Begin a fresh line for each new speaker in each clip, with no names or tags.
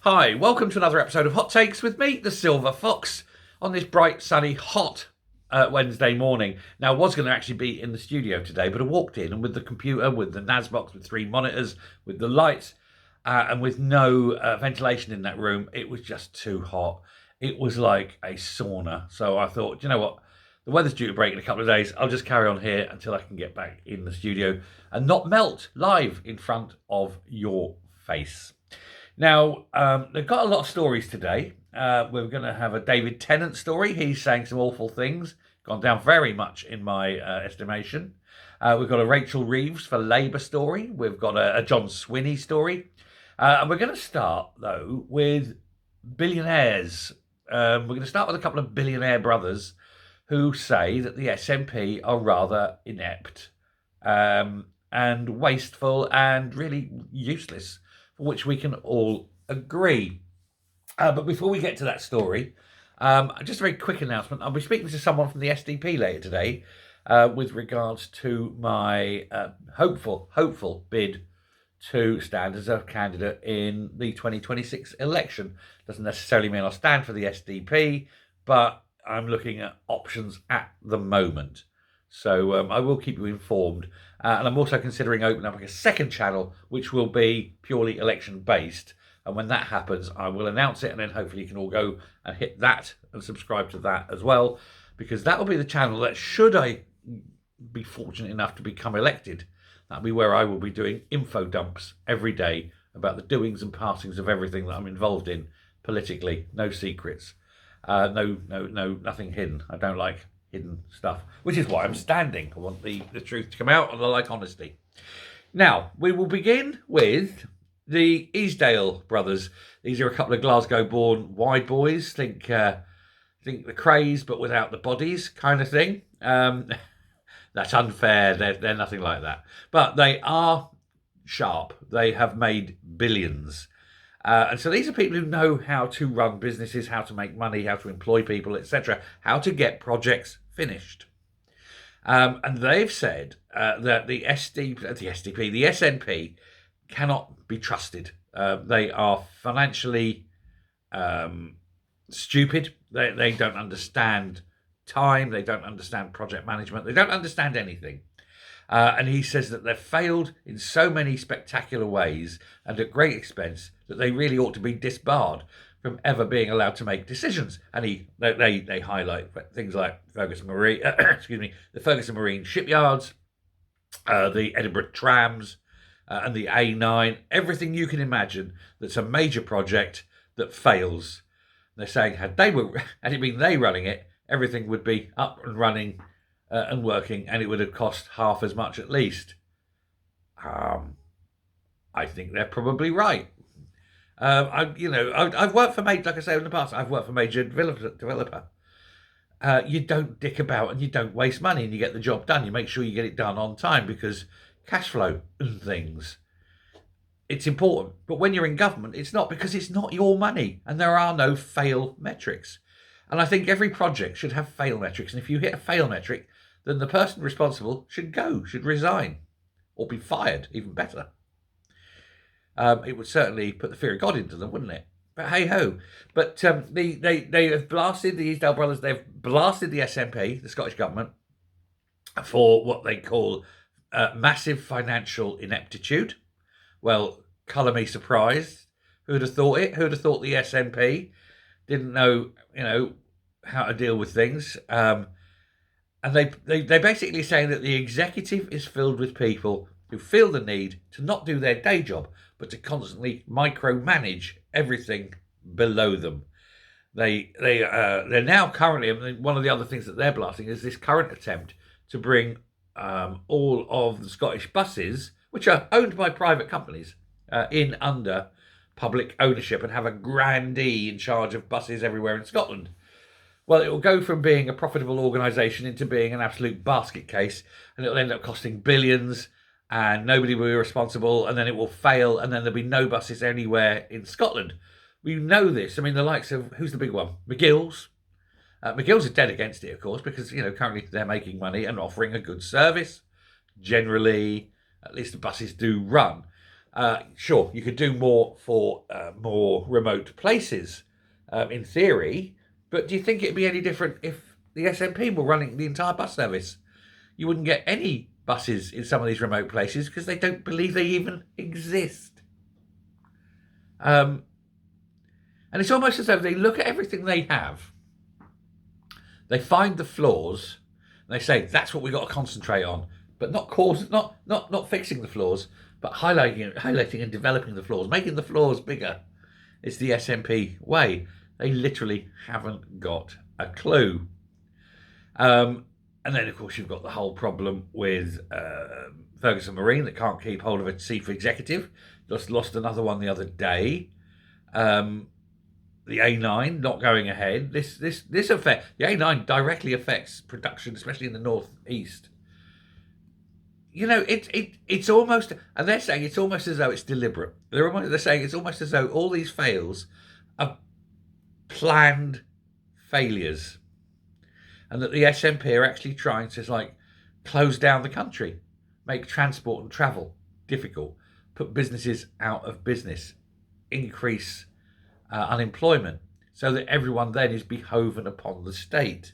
Hi, welcome to another episode of Hot Takes with me, the Silver Fox, on this bright, sunny, hot Wednesday morning. Now, I was going to actually be in the studio today, but I walked in and with the computer, with the NAS box, with 3 monitors, with the lights, and with no ventilation in that room, it was just too hot. It was like a sauna. So I thought, you know what? The weather's due to break in a couple of days. I'll just carry on here until I can get back in the studio and not melt live in front of your face. Now, they've got a lot of stories today. We're going to have a David Tennant story. He's saying some awful things, gone down very much in my estimation. We've got a Rachel Reeves for Labour story. We've got a John Swinney story. And we're going to start, though, with billionaires. We're going to start with a couple of billionaire brothers who say that the SNP are rather inept and wasteful and really useless, for which we can all agree. But before we get to that story, just a very quick announcement. I'll be speaking to someone from the SDP later today with regards to my hopeful bid to stand as a candidate in the 2026 election. Doesn't necessarily mean I'll stand for the SDP, but I'm looking at options at the moment. So I will keep you informed. And I'm also considering opening up a second channel, which will be purely election-based. And when that happens, I will announce it, and then hopefully you can all go and hit that and subscribe to that as well, because that will be the channel that, should I be fortunate enough to become elected, that'll be where I will be doing info dumps every day about the doings and passings of everything that I'm involved in politically. No secrets. Nothing hidden. I don't like hidden stuff, which is why I'm standing. I want the truth to come out, and I like honesty. Now, we will begin with the Easdale brothers. These are a couple of Glasgow-born wide boys. Think the craze, but without the bodies, kind of thing. That's unfair. They're nothing like that. But they are sharp. They have made billions. And so these are people who know how to run businesses, how to make money, how to employ people, etc., how to get projects finished. And they've said that the SNP cannot be trusted. They are financially stupid. They don't understand time. They don't understand project management. They don't understand anything. And he says that they've failed in so many spectacular ways and at great expense that they really ought to be disbarred from ever being allowed to make decisions. And they highlight things like Ferguson Marine, the Ferguson Marine shipyards, the Edinburgh trams, and the A9, everything you can imagine that's a major project that fails. They're saying had it been they running it, everything would be up and running and working, and it would have cost half as much at least. I think they're probably right. I've worked for like I say in the past, I've worked for major developer. You don't dick about and you don't waste money, and you get the job done. You make sure you get it done on time, because cash flow and things, it's important. But when you're in government, it's not, because it's not your money, and there are no fail metrics. And I think every project should have fail metrics. And if you hit a fail metric, then the person responsible should resign, or be fired, even better. It would certainly put the fear of God into them, wouldn't it? But hey-ho. But they have blasted the Easdale brothers. They've blasted the SNP, the Scottish government, for what they call massive financial ineptitude. Well, colour me surprised. Who'd have thought it? Who'd have thought the SNP didn't know, how to deal with things? And they're basically saying that the executive is filled with people who feel the need to not do their day job, but to constantly micromanage everything below them. They're now currently, one of the other things that they're blasting is this current attempt to bring all of the Scottish buses, which are owned by private companies, in under public ownership, and have a grandee in charge of buses everywhere in Scotland. Well, it will go from being a profitable organisation into being an absolute basket case, and it'll end up costing billions, and nobody will be responsible, and then it will fail, and then there'll be no buses anywhere in Scotland. We know this. I mean, the likes of, who's the big one? McGill's. McGill's are dead against it, of course, because, currently they're making money and offering a good service. Generally, at least the buses do run. Sure, you could do more for more remote places, in theory, but do you think it'd be any different if the SNP were running the entire bus service? You wouldn't get any buses in some of these remote places because they don't believe they even exist. And it's almost as though they look at everything they have, they find the flaws, and they say that's what we've got to concentrate on, but not fixing the flaws, but highlighting and developing the flaws, making the flaws bigger. It's the SNP way. They literally haven't got a clue. And then, of course, you've got the whole problem with Ferguson Marine that can't keep hold of a chief executive. Just lost another one the other day. The A9 not going ahead. This affect the A9 directly affects production, especially in the northeast. You know, it's almost, and they're saying it's almost as though it's deliberate. They're saying it's almost as though all these fails are planned failures, and that the SNP are actually trying to close down the country, make transport and travel difficult, put businesses out of business, increase unemployment, so that everyone then is beholden upon the state.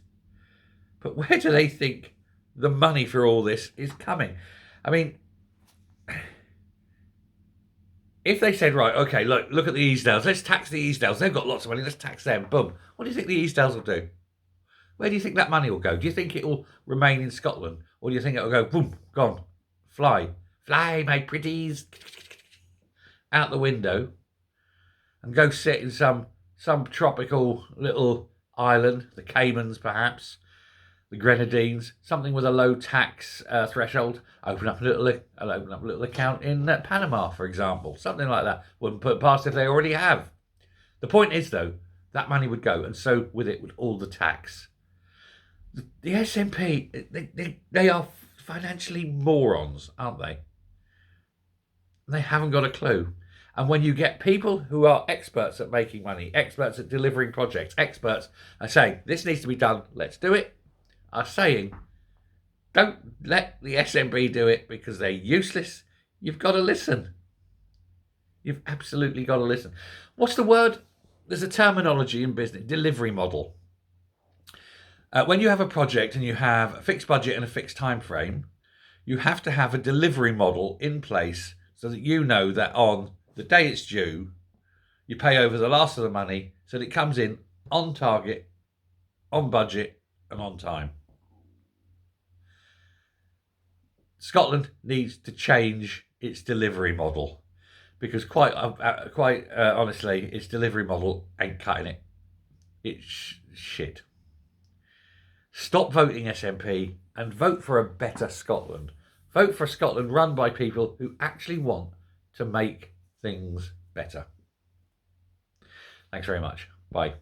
But where do they think the money for all this is coming? I mean, if they said, right, okay, look at the Easdales, let's tax the Easdales, they've got lots of money, let's tax them, boom. What do you think the Easdales will do? Where do you think that money will go? Do you think it will remain in Scotland? Or do you think it will go, boom, gone, fly, my pretties, out the window, and go sit in some tropical little island, the Caymans perhaps, the Grenadines, something with a low tax threshold, open up a little account in Panama, for example, something like that. Wouldn't put past if they already have. The point is, though, that money would go, and so with it would all the tax. The SNP, they are financially morons, aren't they? They haven't got a clue. And when you get people who are experts at making money, experts at delivering projects, experts are saying, this needs to be done, let's do it, are saying, don't let the SNP do it because they're useless, you've got to listen. You've absolutely got to listen. What's the word? There's a terminology in business, delivery model. When you have a project and you have a fixed budget and a fixed time frame, you have to have a delivery model in place so that you know that on the day it's due, you pay over the last of the money so that it comes in on target, on budget, and on time. Scotland needs to change its delivery model because quite honestly, its delivery model ain't cutting it. It's shit. Stop voting SNP and vote for a better Scotland. Vote for a Scotland run by people who actually want to make things better. Thanks very much. Bye.